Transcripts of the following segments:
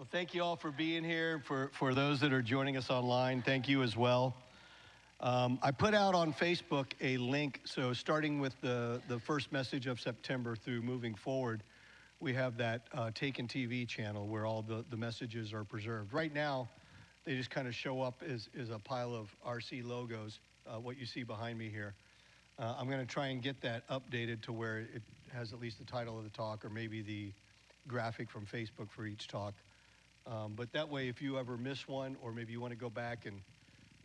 Well, thank you all for being here. For those that are joining us online, thank you as well. I put out on Facebook a link. So starting with the first message of September through moving forward, we have that Taken TV channel where all the messages are preserved. Right now, they just kind of show up as a pile of RC logos, what you see behind me here. I'm going to try and get that updated to where it has at least the title of the talk or maybe the graphic from Facebook for each talk. But that way, if you ever miss one or maybe you want to go back and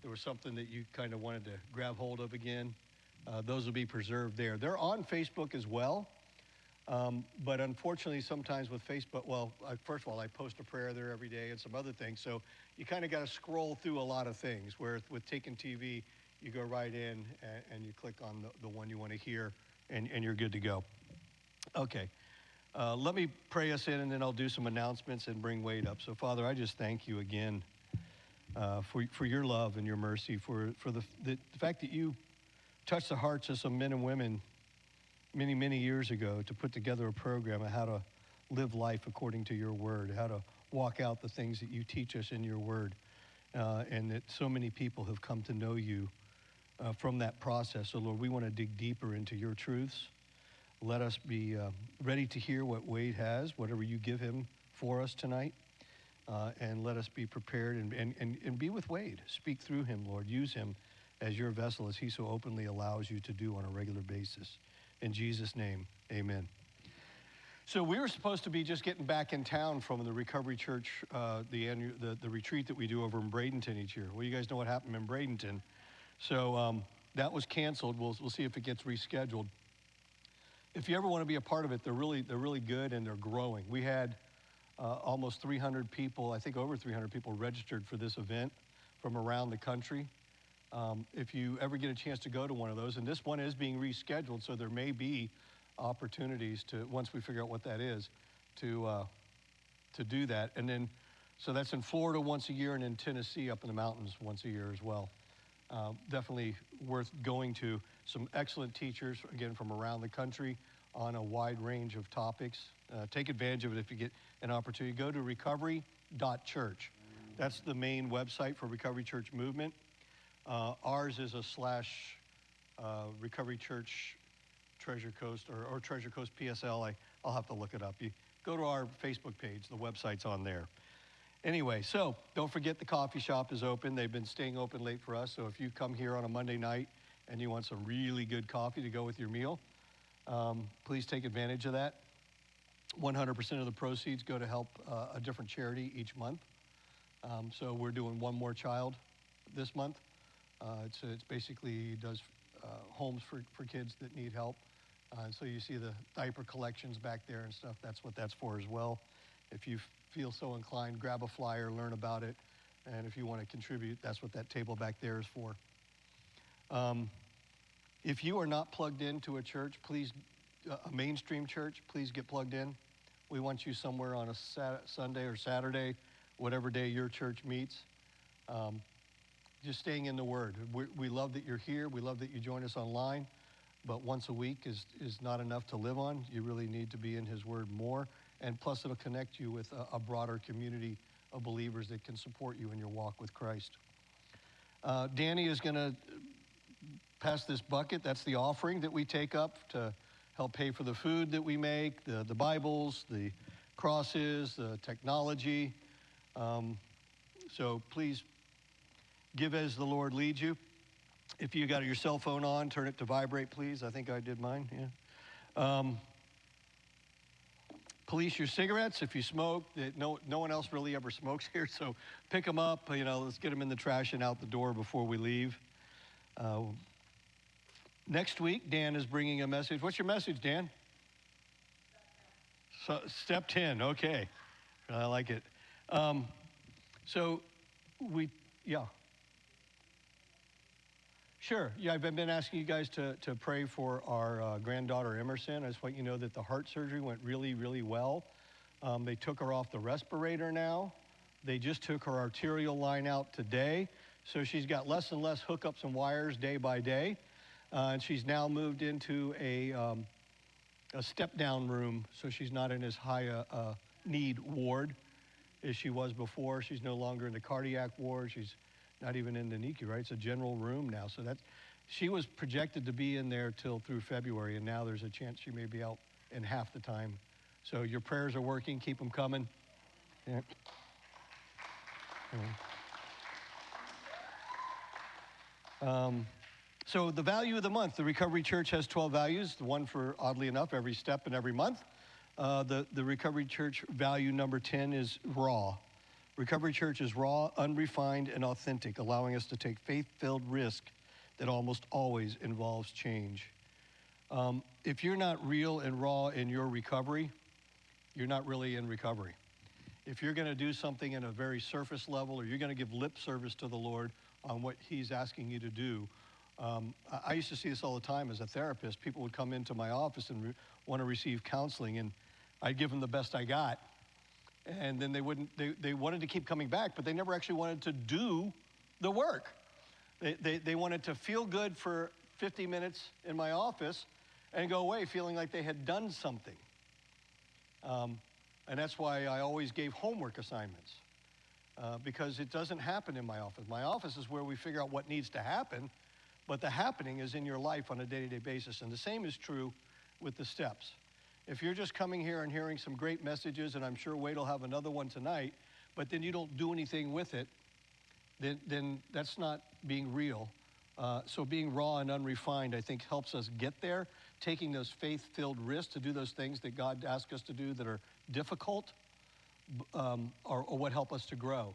there was something that you kind of wanted to grab hold of again, those will be preserved there. They're on Facebook as well. But unfortunately, sometimes with Facebook, well, first of all, I post a prayer there every day and some other things. So you kind of got to scroll through a lot of things, where with Taken TV, you go right in and you click on the one you want to hear, and you're good to go. Okay. Let me pray us in, and then I'll do some announcements and bring Wade up. So, Father, I just thank you again for your love and your mercy, for the fact that you touched the hearts of some men and women many, many years ago to put together a program on how to live life according to your word, how to walk out the things that you teach us in your word, and that so many people have come to know you from that process. So, Lord, we want to dig deeper into your truths. Let us be ready to hear what Wade has, whatever you give him for us tonight, and let us be prepared and be with Wade. Speak through him, Lord. Use him as your vessel, as he so openly allows you to do on a regular basis. In Jesus' name, amen. So we were supposed to be just getting back in town from the Recovery Church, the retreat that we do over in Bradenton each year. Well, you guys know what happened in Bradenton. So that was canceled. We'll see if it gets rescheduled. If you ever want to be a part of it, they're really good and they're growing. We had almost 300 people, I think over 300 people registered for this event from around the country. If you ever get a chance to go to one of those, and this one is being rescheduled, so there may be opportunities to, once we figure out what that is, to do that. And then, so that's in Florida once a year and in Tennessee up in the mountains once a year as well. Definitely worth going to. Some excellent teachers, again, from around the country on a wide range of topics. Take advantage of it if you get an opportunity. Go to recovery.church. That's the main website for Recovery Church Movement. Ours is a / Recovery Church Treasure Coast or Treasure Coast PSL. I'll have to look it up. You go to our Facebook page. The website's on there. Anyway, so don't forget the coffee shop is open. They've been staying open late for us. So if you come here on a Monday night and you want some really good coffee to go with your meal, please take advantage of that. 100% of the proceeds go to help a different charity each month. So we're doing One More Child this month. It's basically does homes for kids that need help. So you see the diaper collections back there and stuff. That's what that's for as well. If you feel so inclined, grab a flyer, learn about it. And if you want to contribute, that's what that table back there is for. If you are not plugged into a church, please, a mainstream church, please get plugged in. We want you somewhere on a Sunday or Saturday, whatever day your church meets. Just staying in the Word. We love that you're here. We love that you join us online. But once a week is not enough to live on. You really need to be in His Word more. And plus, it'll connect you with a broader community of believers that can support you in your walk with Christ. Danny is going to pass this bucket. That's the offering that we take up to help pay for the food that we make, the Bibles, the crosses, the technology. So please give as the Lord leads you. If you got your cell phone on, turn it to vibrate, please. I think I did mine, yeah. Police your cigarettes if you smoke. No one else really ever smokes here, so pick them up. Let's get them in the trash and out the door before we leave. Next week, Dan is bringing a message. What's your message, Dan? Step 10, okay. I like it. Yeah. Sure. Yeah, I've been asking you guys to pray for our granddaughter, Emerson. I just want you to know that the heart surgery went really, really well. They took her off the respirator now. They just took her arterial line out today. So she's got less and less hookups and wires day by day. And she's now moved into a step-down room, so she's not in as high a need ward. as she was before. She's no longer in the cardiac ward. She's not even in the NICU, right? It's a general room now. So she was projected to be in there till through February, and now there's a chance she may be out in half the time. So your prayers are working. Keep them coming. Yeah. So the value of the month, the Recovery Church has 12 values, the one for, oddly enough, every step and every month. The Recovery Church value number 10 is raw. Recovery Church is raw, unrefined, and authentic, allowing us to take faith-filled risk that almost always involves change. If you're not real and raw in your recovery, you're not really in recovery. If you're going to do something in a very surface level, or you're going to give lip service to the Lord on what he's asking you to do, I used to see this all the time as a therapist. People would come into my office and want to receive counseling, and I'd give them the best I got. And then they wanted to keep coming back, but they never actually wanted to do the work. They wanted to feel good for 50 minutes in my office and go away feeling like they had done something. And that's why I always gave homework assignments, because it doesn't happen in my office. My office is where we figure out what needs to happen, but the happening is in your life on a day-to-day basis. And the same is true with the steps. If you're just coming here and hearing some great messages, and I'm sure Wade will have another one tonight, but then you don't do anything with it, then that's not being real. So being raw and unrefined, I think, helps us get there, taking those faith-filled risks to do those things that God asks us to do that are difficult, or what help us to grow.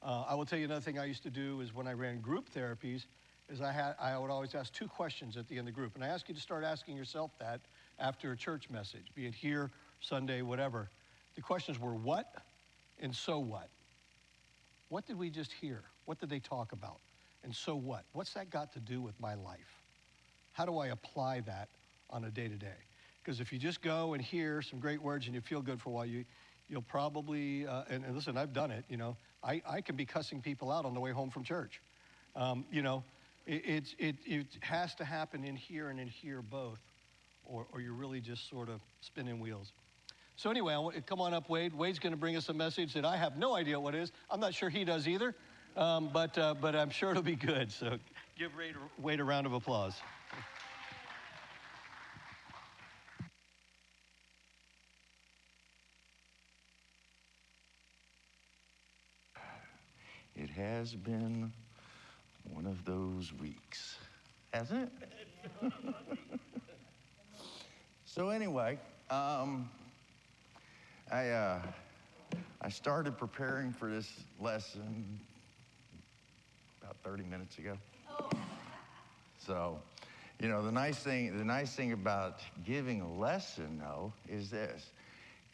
I will tell you another thing I used to do is when I ran group therapies, is I would always ask 2 questions at the end of the group. And I ask you to start asking yourself that after a church message, be it here, Sunday, whatever. The questions were what and so what? What did we just hear? What did they talk about? And so what? What's that got to do with my life? How do I apply that on a day-to-day? Because if you just go and hear some great words and you feel good for a while, you'll probably, and listen, I've done it, I can be cussing people out on the way home from church. It has to happen in here and in here both, or you're really just sort of spinning wheels. So anyway, come on up, Wade. Wade's going to bring us a message that I have no idea what it is. I'm not sure he does either, but I'm sure it'll be good. So give Wade a round of applause. It has been one of those weeks, hasn't it? So anyway, I started preparing for this lesson about 30 minutes ago. Oh. So, the nice thing about giving a lesson, though, is this,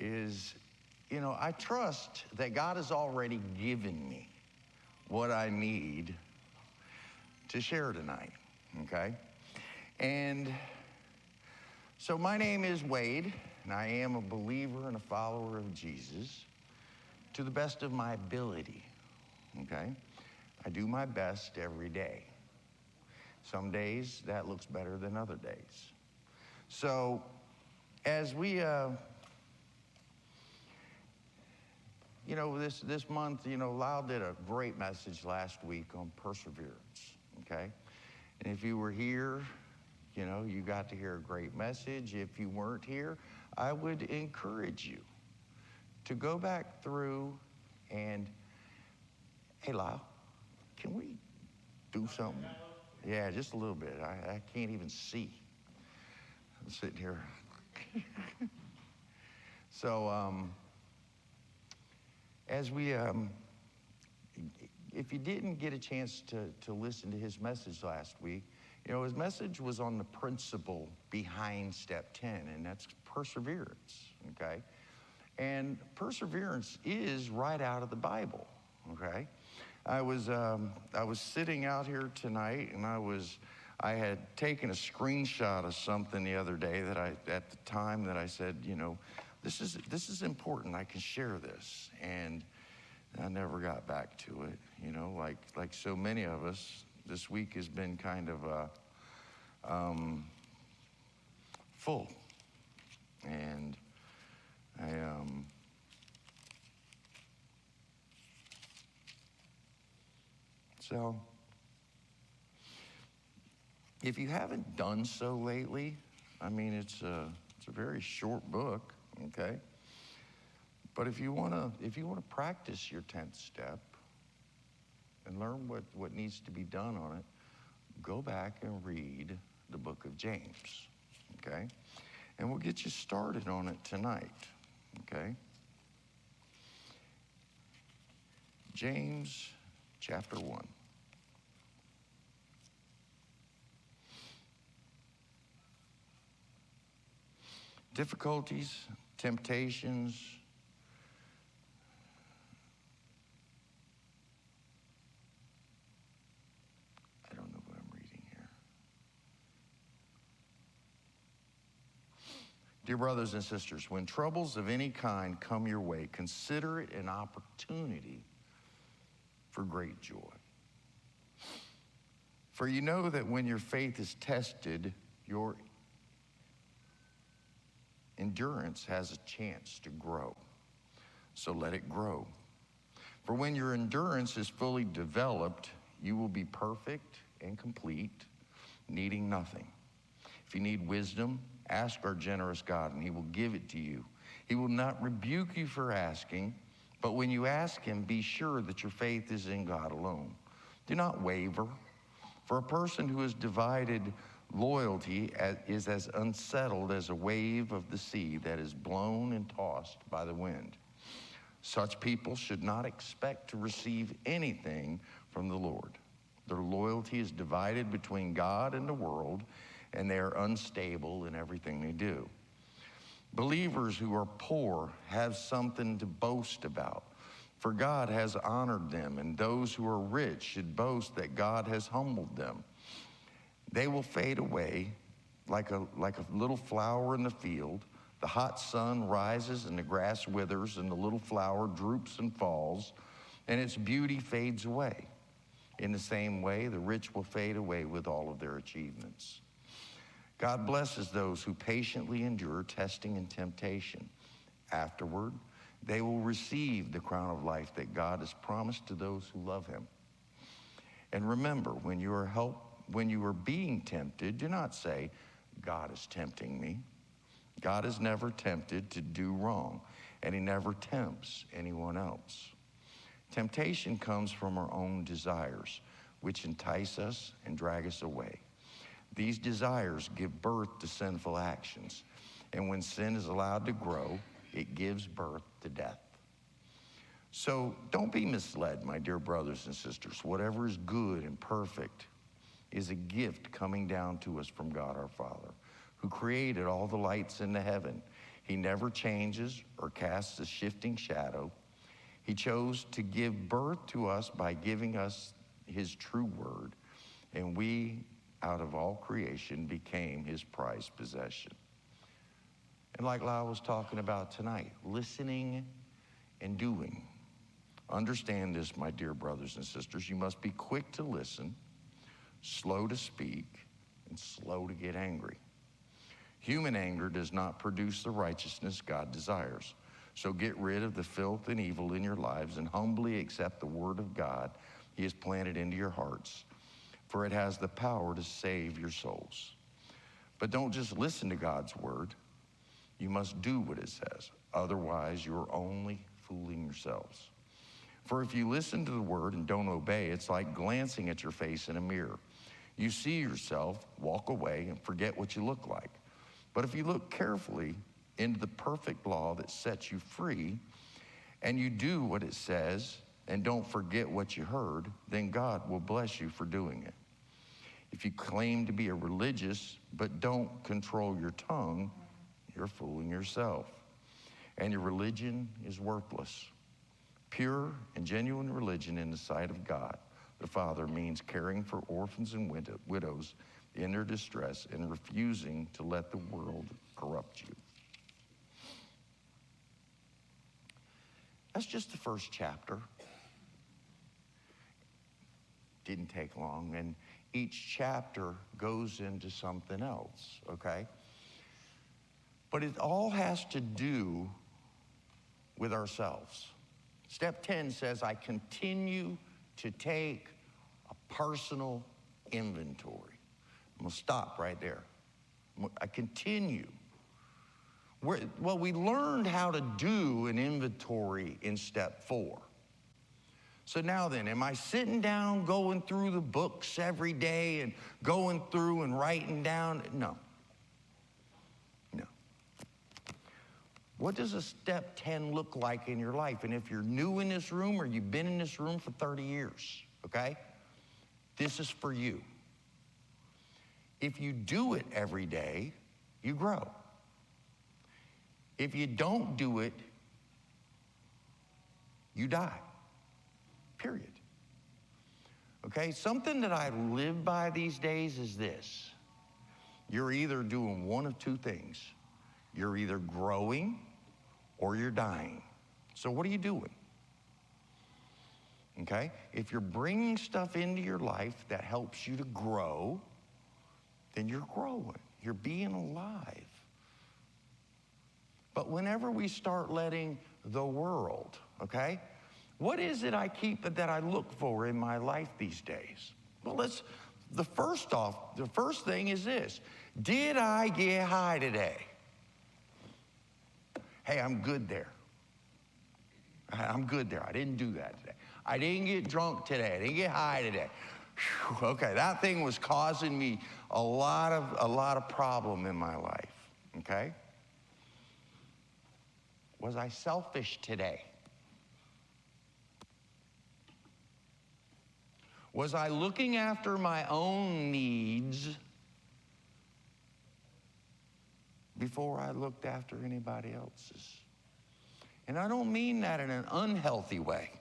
I trust that God has already given me what I need to share tonight, okay? And so my name is Wade, and I am a believer and a follower of Jesus to the best of my ability, okay? I do my best every day. Some days that looks better than other days. So as we, this month, Lyle did a great message last week on perseverance, okay? And if you were here, you got to hear a great message. If you weren't here, I would encourage you to go back through and, hey, Lyle, can we do something? Yeah, just a little bit. I can't even see. I'm sitting here. So, as we, if you didn't get a chance to listen to his message last week, his message was on the principle behind step 10, and that's perseverance, okay? And perseverance is right out of the Bible, okay? I was sitting out here tonight, and I had taken a screenshot of something the other day that at the time that I said, this is important. I can share this, and I never got back to it. Like so many of us, this week has been kind of full, and So, if you haven't done so lately, I mean, it's a very short book, okay? But if you wanna practice your 10th step and learn what needs to be done on it, go back and read the book of James, okay? And we'll get you started on it tonight, okay? James chapter 1. Difficulties, temptations, I don't know what I'm reading here. Dear brothers and sisters, when troubles of any kind come your way, consider it an opportunity for great joy. For you know that when your faith is tested, your endurance has a chance to grow. So let it grow. For when your endurance is fully developed, you will be perfect and complete, needing nothing. If you need wisdom, ask our generous God, and he will give it to you. He will not rebuke you for asking, but when you ask him, be sure that your faith is in God alone. Do not waver. For a person who is divided loyalty is as unsettled as a wave of the sea that is blown and tossed by the wind. Such people should not expect to receive anything from the Lord. Their loyalty is divided between God and the world, and they are unstable in everything they do. Believers who are poor have something to boast about, for God has honored them, and those who are rich should boast that God has humbled them. They will fade away like a little flower in the field. The hot sun rises and the grass withers and the little flower droops and falls, and its beauty fades away. In the same way, the rich will fade away with all of their achievements. God blesses those who patiently endure testing and temptation. Afterward, they will receive the crown of life that God has promised to those who love him. And remember, when you are being tempted, do not say, God is tempting me. God is never tempted to do wrong, and he never tempts anyone else. Temptation comes from our own desires, which entice us and drag us away. These desires give birth to sinful actions, and when sin is allowed to grow, it gives birth to death. So don't be misled, my dear brothers and sisters. Whatever is good and perfect is a gift coming down to us from God our Father, who created all the lights in the heaven. He never changes or casts a shifting shadow. He chose to give birth to us by giving us his true word, and we, out of all creation, became his prized possession. And like Lyle was talking about tonight, listening and doing. Understand this, my dear brothers and sisters. You must be quick to listen, slow to speak, and slow to get angry. Human anger does not produce the righteousness God desires. So get rid of the filth and evil in your lives and humbly accept the word of God he has planted into your hearts, for it has the power to save your souls. But don't just listen to God's word. You must do what it says. Otherwise, you're only fooling yourselves. For if you listen to the word and don't obey, it's like glancing at your face in a mirror. You see yourself, walk away, and forget what you look like. But if you look carefully into the perfect law that sets you free, and you do what it says and don't forget what you heard, then God will bless you for doing it. If you claim to be a religious but don't control your tongue, you're fooling yourself, and your religion is worthless. Pure and genuine religion in the sight of God the Father means caring for orphans and widows in their distress and refusing to let the world corrupt you. That's just the first chapter. Didn't take long, and each chapter goes into something else, okay? But it all has to do with ourselves. Step 10 says, I continue to take personal inventory. I'm going to stop right there. I continue. Well, we learned how to do an inventory in step 4. So now then, am I sitting down going through the books every day and going through and writing down? No. No. What does a step 10 look like in your life? And if you're new in this room or you've been in this room for 30 years, okay, this is for you. If you do it every day, you grow. If you don't do it, you die. Period. Okay, something that I live by these days is this. You're either doing one of two things. You're either growing or you're dying. So what are you doing? Okay, if you're bringing stuff into your life that helps you to grow, then you're growing. You're being alive. But whenever we start letting the world, okay, what is it that I look for in my life these days? Well, the first thing is this. Did I get high today? Hey, I'm good there. I'm good there. I didn't do that today. I didn't get drunk today. I didn't get high today. Whew, okay, that thing was causing me a lot of problem in my life, okay? Was I selfish today? Was I looking after my own needs before I looked after anybody else's? And I don't mean that in an unhealthy way.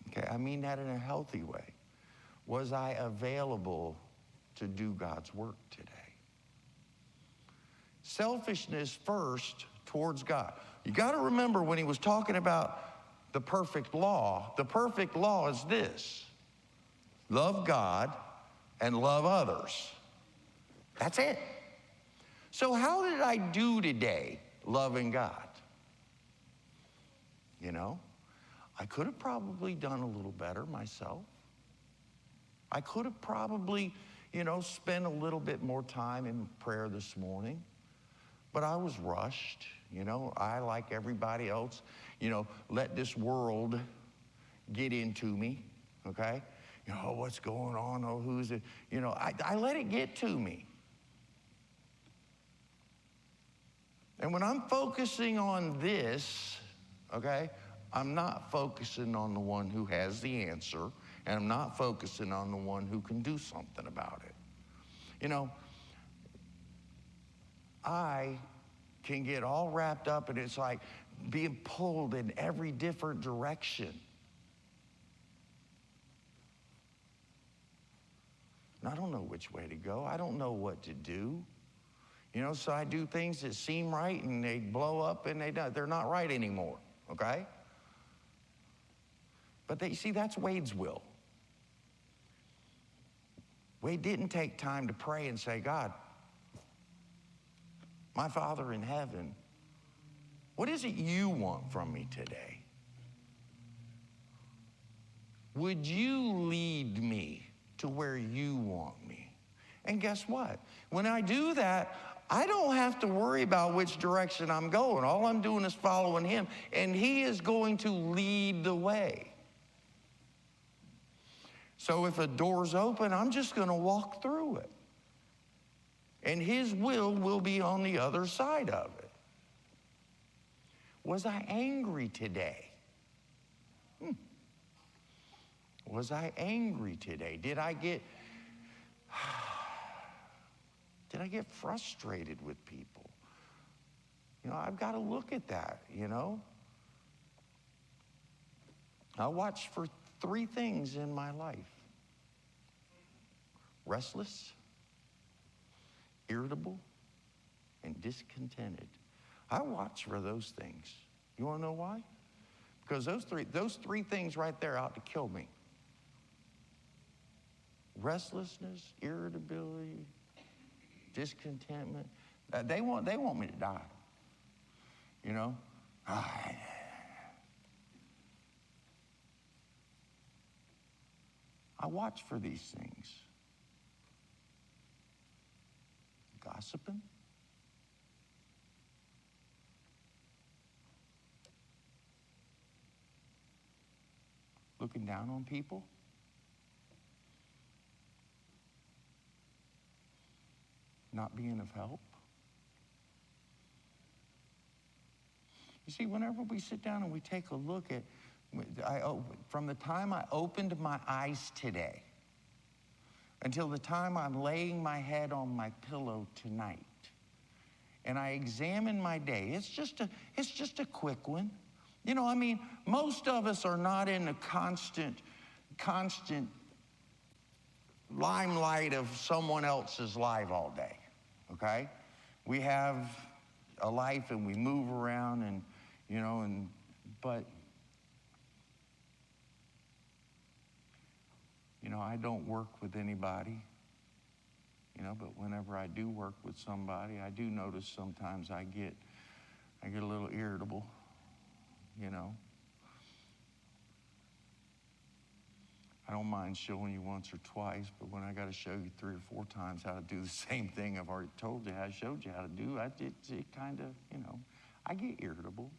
Okay, I mean that in a healthy way. Was I available to do God's work today? Selfishness first towards God. You got to remember when he was talking about the perfect law is this. Love God and love others. That's it. So how did I do today loving God? You know, I could have probably done a little better myself. I could have probably, spent a little bit more time in prayer this morning. But I was rushed, I, like everybody else, let this world get into me, okay? What's going on? Oh, who's it? I let it get to me. And when I'm focusing on this, okay, I'm not focusing on the one who has the answer, and I'm not focusing on the one who can do something about it. I can get all wrapped up, and it's like being pulled in every different direction. And I don't know which way to go. I don't know what to do. So I do things that seem right, and they blow up, and they're not right anymore, okay? But that's Wade's will. Wade didn't take time to pray and say, God, my Father in heaven, what is it you want from me today? Would you lead me to where you want me? And guess what? When I do that, I don't have to worry about which direction I'm going. All I'm doing is following him, and he is going to lead the way. So if a door's open, I'm just going to walk through it. And his will be on the other side of it. Was I angry today? Was I angry today? Did I get frustrated with people? I've got to look at that, I watch for 3 things in my life. Restless, irritable, and discontented. I watch for those things. You want to know why? Because those three things right there ought to kill me. Restlessness, irritability, discontentment. They want me to die. I watch for these things. Gossiping. Looking down on people. Not being of help. You see, whenever we sit down and we take a look at, from the time I opened my eyes today until the time I'm laying my head on my pillow tonight, and I examine my day, it's just a quick one. You know, I mean, most of us are not in a constant limelight of someone else's life all day, okay? We have a life and we move around and, you know, but, you know, I don't work with anybody, you know, but whenever I do work with somebody, I do notice sometimes I get a little irritable, you know. I don't mind showing you once or twice, but when I got to show you 3 or 4 times how to do the same thing I've already told you, I showed you how to do, it kind of, you know, I get irritable.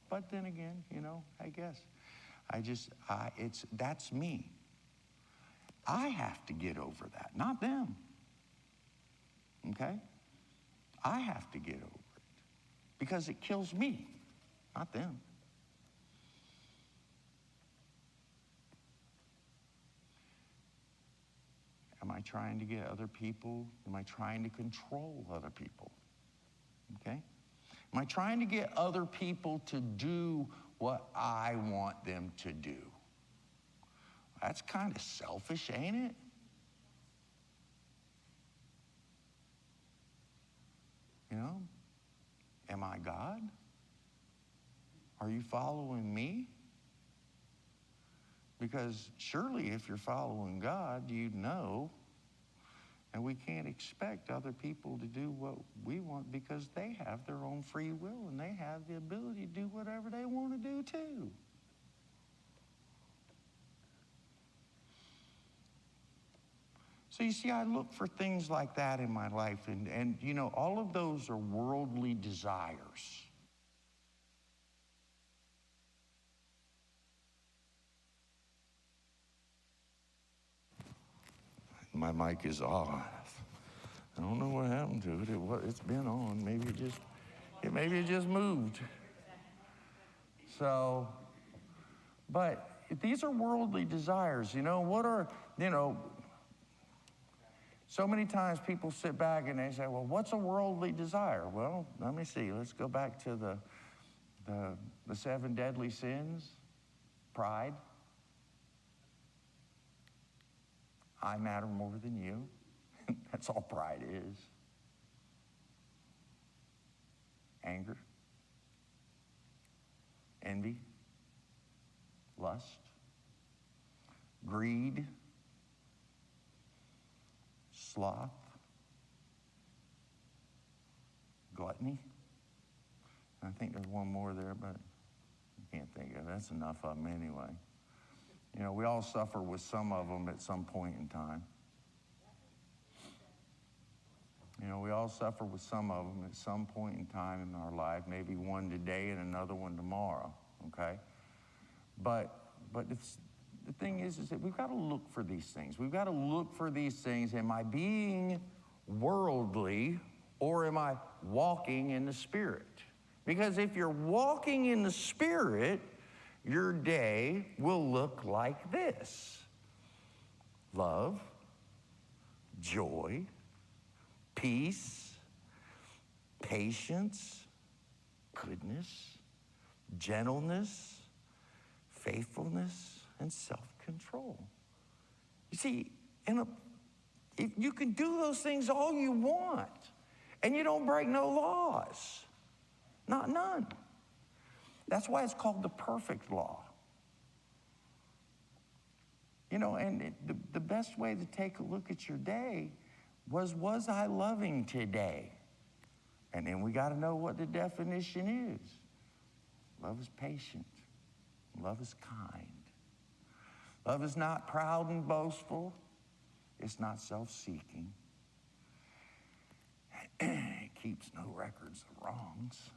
But then again, you know, I guess, that's me. I have to get over that, not them. Okay? I have to get over it because it kills me, not them. Am I trying to get other people? Am I trying to control other people? Okay? Am I trying to get other people to do what I want them to do? That's kind of selfish, ain't it? You know? Am I God? Are you following me? Because surely if you're following God, you know, and we can't expect other people to do what we want because they have their own free will and they have the ability to do whatever they want to do too. So you see, I look for things like that in my life, and you know, all of those are worldly desires. My mic is off. I don't know what happened to it. It's been on. Maybe it just moved. So, but these are worldly desires. You know, so many times people sit back and they say, well, what's a worldly desire? Well, let me see. Let's go back to the 7 deadly sins. Pride. I matter more than you. That's all pride is. Anger. Envy. Lust. Greed. Sloth. Gluttony. I think there's one more there, but I can't think of it. That's enough of them anyway. You know, we all suffer with some of them at some point in time. You know, we all suffer with some of them at some point in time in our life, maybe one today and another one tomorrow, okay? But the thing is that we've got to look for these things. We've got to look for these things. Am I being worldly or am I walking in the Spirit? Because if you're walking in the Spirit, your day will look like this: love, joy, peace, patience, goodness, gentleness, faithfulness, and self-control. You see, if you can do those things all you want, and you don't break no laws, none. That's why it's called the perfect law. You know, and the best way to take a look at your day was I loving today? And then we got to know what the definition is. Love is patient. Love is kind. Love is not proud and boastful. It's not self-seeking. It keeps no records of wrongs.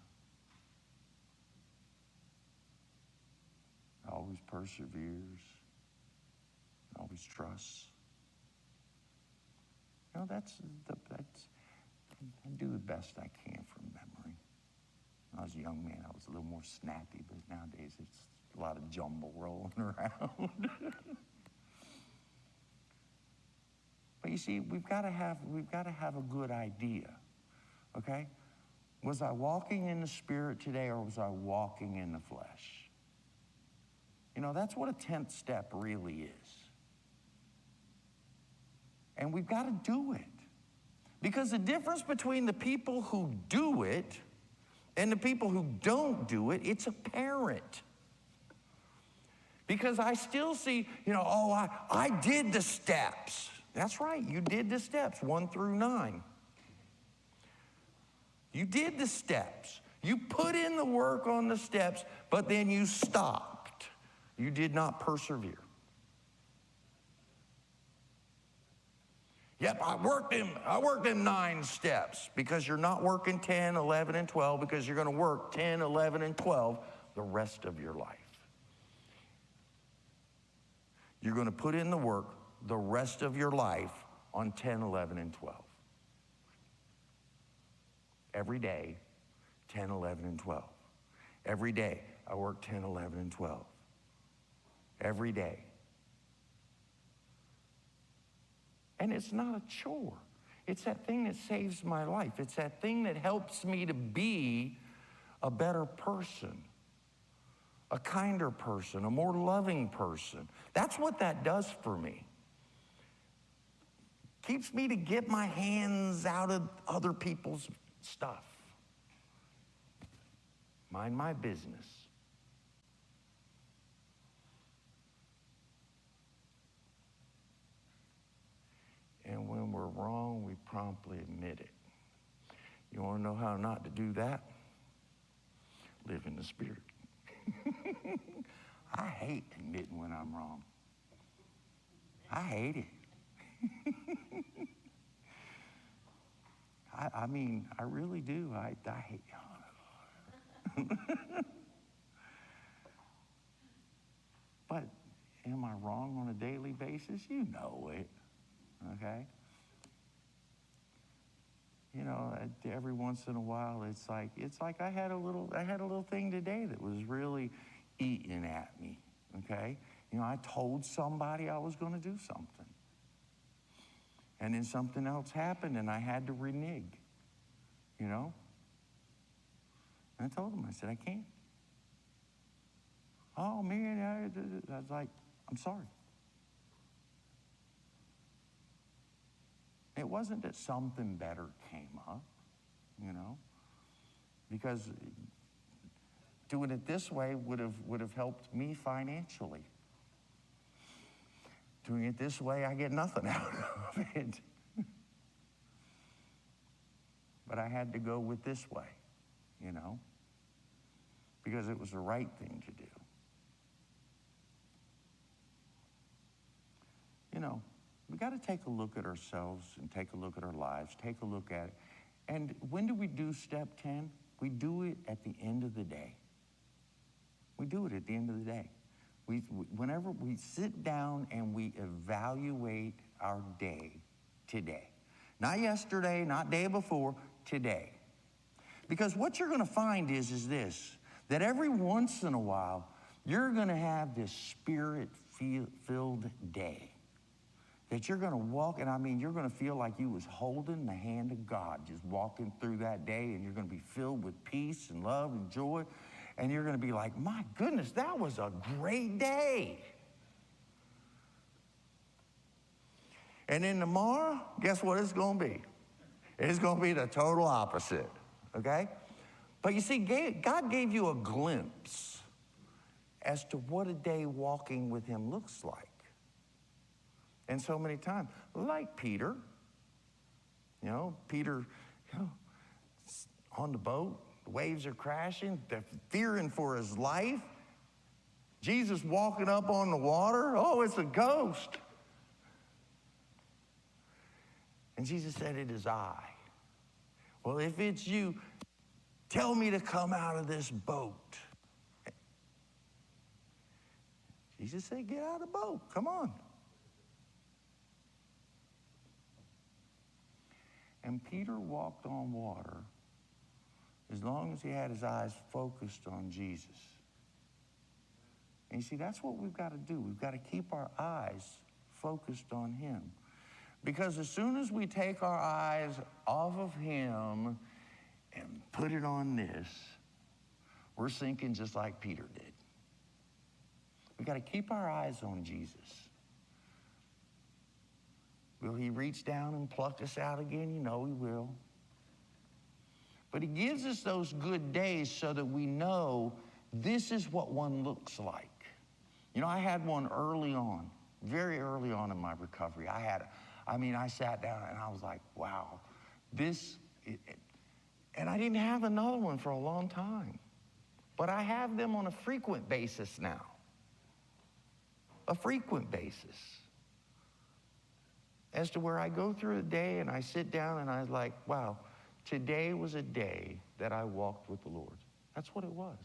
It always perseveres. It always trusts. You know, I do the best I can from memory. When I was a young man, I was a little more snappy, but nowadays it's a lot of jumble rolling around. But you see, we've got to have a good idea, okay? Was I walking in the Spirit today, or was I walking in the flesh? You know, that's what a 10th step really is. And we've got to do it. Because the difference between the people who do it and the people who don't do it, it's apparent. Because I still see, you know, oh, I did the steps. That's right, you did the steps, 1 through 9. You did the steps. You put in the work on the steps, but then you stopped. You did not persevere. Yep, I worked them 9 steps, because you're not working 10, 11, and 12, because you're going to work 10, 11, and 12 the rest of your life. You're going to put in the work the rest of your life on 10, 11, and 12. Every day, 10, 11, and 12. Every day, I work 10, 11, and 12. Every day. And it's not a chore. It's that thing that saves my life. It's that thing that helps me to be a better person, a kinder person, a more loving person. That's what that does for me. Keeps me to get my hands out of other people's stuff. Mind my business. And when we're wrong, we promptly admit it. You want to know how not to do that? Live in the Spirit. I hate admitting when I'm wrong. I hate it. I mean, I really do. I hate it. But am I wrong on a daily basis? You know it. Okay? You know, every once in a while, it's like I had a little thing today that was really eating at me. Okay? You know, I told somebody I was going to do something. And then something else happened, and I had to renege. You know? And I told him, I said, I can't. Oh, man, I was like, I'm sorry. It wasn't that something better came up, you know, because doing it this way would have helped me financially. Doing it this way, I get nothing out of it. But I had to go with this way, you know, because it was the right thing to do. You know, we got to take a look at ourselves and take a look at our lives, take a look at it. And when do we do step 10? We do it at the end of the day. We do it at the end of the day. Whenever we sit down and we evaluate our day today. Not yesterday, not day before, today. Because what you're going to find is this, that every once in a while, you're going to have this Spirit-filled day. That you're going to walk, and I mean, you're going to feel like you was holding the hand of God, just walking through that day, and you're going to be filled with peace and love and joy, and you're going to be like, my goodness, that was a great day. And then tomorrow, guess what it's going to be? It's going to be the total opposite, okay? But you see, God gave you a glimpse as to what a day walking with him looks like. And so many times, like Peter, Peter, on the boat, the waves are crashing, they're fearing for his life. Jesus walking up on the water? Oh, it's a ghost. And Jesus said, it is I. Well, if it's you, tell me to come out of this boat. Jesus said, get out of the boat. Come on. And Peter walked on water as long as he had his eyes focused on Jesus. And you see, that's what we've got to do. We've got to keep our eyes focused on him. Because as soon as we take our eyes off of him and put it on this, we're sinking just like Peter did. We've got to keep our eyes on Jesus. Will he reach down and pluck us out again? You know he will. But he gives us those good days so that we know this is what one looks like. You know, I had one early on, very early on in my recovery. I sat down and I was like, wow, and I didn't have another one for a long time. But I have them on a frequent basis now. A frequent basis. As to where I go through a day and I sit down and I was like, wow, today was a day that I walked with the Lord. That's what it was.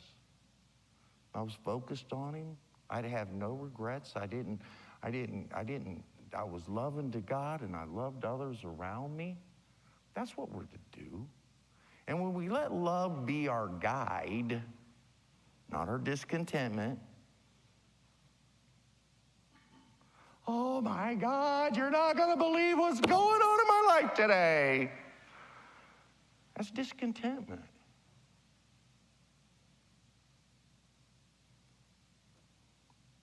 I was focused on him. I'd have no regrets. I was loving to God and I loved others around me. That's what we're to do. And when we let love be our guide, not our discontentment. Oh my God, you're not going to believe what's going on in my life today. That's discontentment.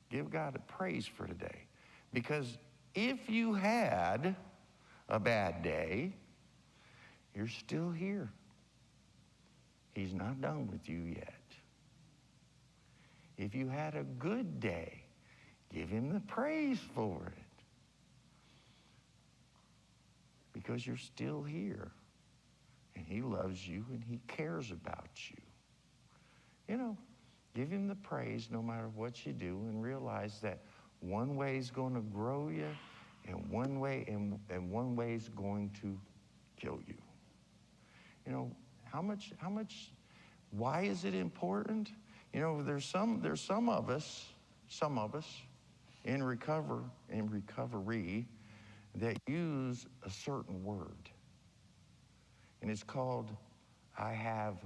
Give God a praise for today. Because if you had a bad day, you're still here. He's not done with you yet. If you had a good day, give him the praise for it. Because you're still here. And he loves you and he cares about you. You know, give him the praise no matter what you do and realize that one way is going to grow you and one way is going to kill you. You know, why is it important? You know, there's some of us in recovery that use a certain word. And it's called, I have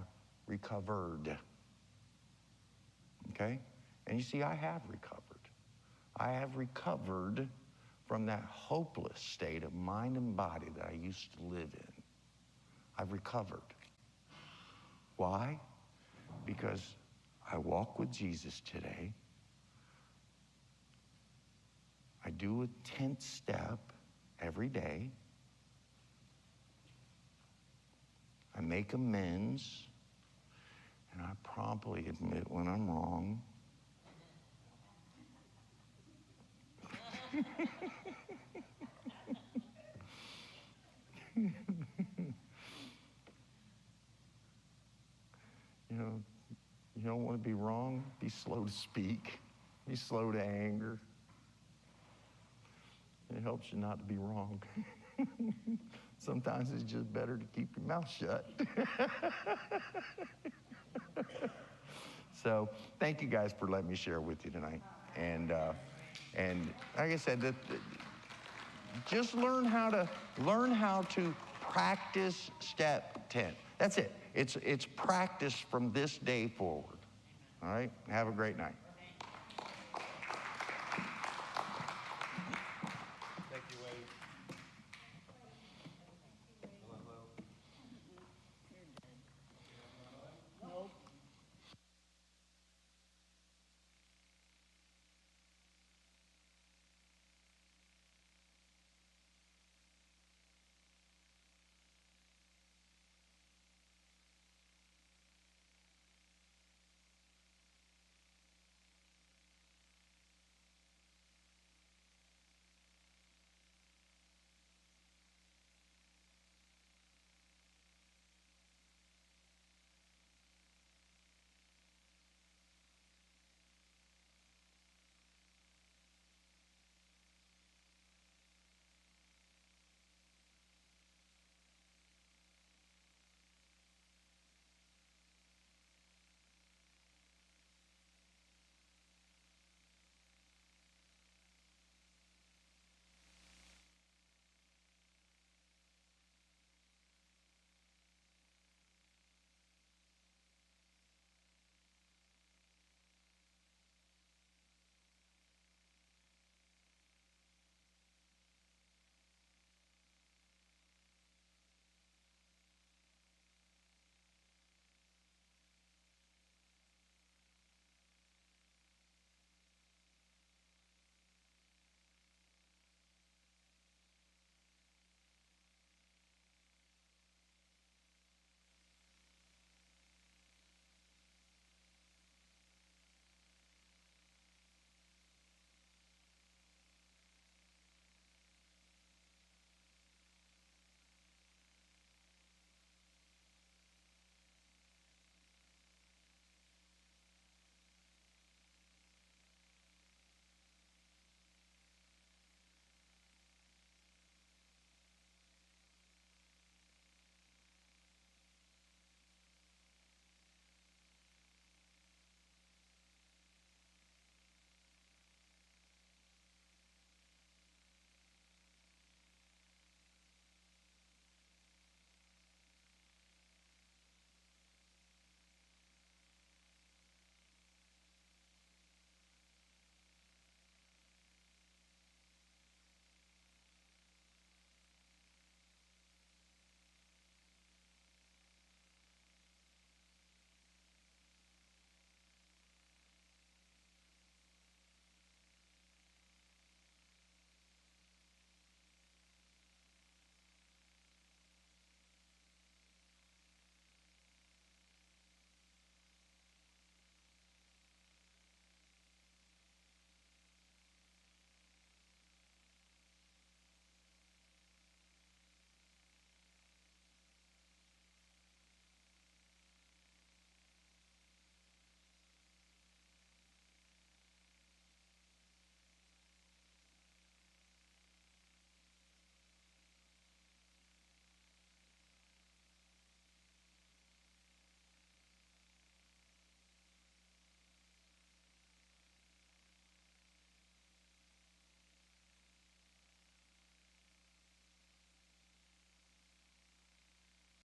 recovered. Okay? And you see, I have recovered. I have recovered from that hopeless state of mind and body that I used to live in. I've recovered. Why? Because I walk with Jesus today. I do a 10th step every day. I make amends, and I promptly admit when I'm wrong. You know, you don't want to be wrong. Be slow to speak. Be slow to anger. It helps you not to be wrong. Sometimes it's just better to keep your mouth shut. So thank you guys for letting me share with you tonight. And like I said, just learn how to practice step 10. That's it. It's practice from this day forward. All right? Have a great night.